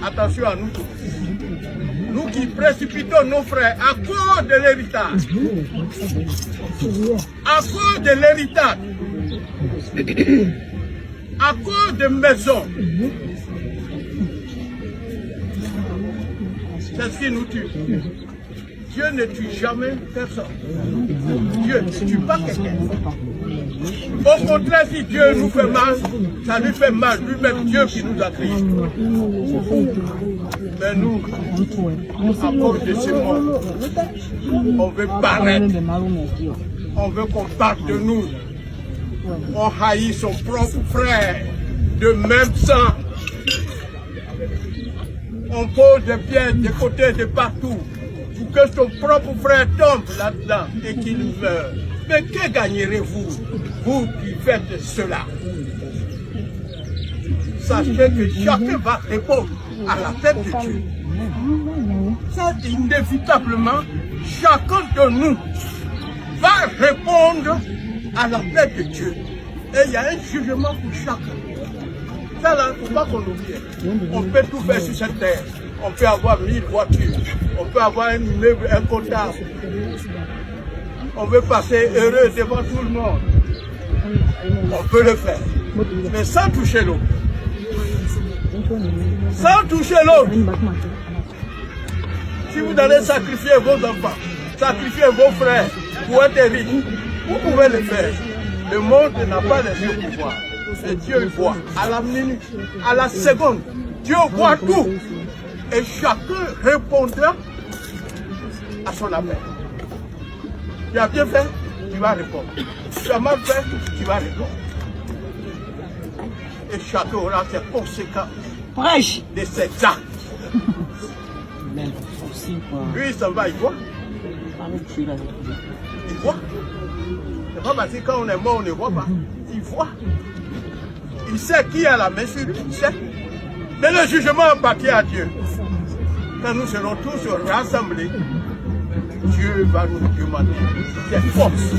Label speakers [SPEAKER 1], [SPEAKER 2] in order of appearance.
[SPEAKER 1] attention à nous tous. Nous qui précipitons nos frères à cause de l'héritage. À cause de l'héritage. À cause de maisons. C'est ce qui nous tue. Dieu ne tue jamais personne. Dieu ne tue pas quelqu'un. Au contraire, si Dieu nous fait mal, ça lui fait mal. Lui-même Dieu qui nous a créés. Mais nous, à cause de ce monde, on veut paraître. On veut qu'on parle de nous. On haït son propre frère de même sang. On pose des pièges de côté, de partout, pour que son propre frère tombe là-dedans et qu'il meure. Mais que gagnerez-vous, vous qui faites cela? Sachez que chacun va répondre à la tête de Dieu. Ça, inévitablement, chacun de nous va répondre à la tête de Dieu. Et il y a un jugement pour chacun. Ça là, il ne faut pas qu'on oublie. On peut tout faire sur cette terre. On peut avoir 1000 voitures. On peut avoir un immeuble, un comptable. On veut passer heureux devant tout le monde. On peut le faire. Mais sans toucher l'autre. Sans toucher l'autre. Si vous allez sacrifier vos enfants, sacrifier vos frères pour être riche, vous pouvez le faire. Le monde n'a pas les yeux pour voir. Et Dieu voit à la minute, à la seconde. Dieu voit tout. Et chacun répondra à son appel. Tu as bien fait, tu vas répondre. Tu as mal fait, tu vas répondre. Et chacun aura ses conséquences de ses actes. Lui, il s'en va, il voit. Il voit. C'est pas parce que quand on est mort, on ne voit pas. Il voit. Il sait qui a la main sur lui, il sait. Mais le jugement appartient à Dieu. Quand nous serons tous rassemblés, Dieu va nous demander des forces.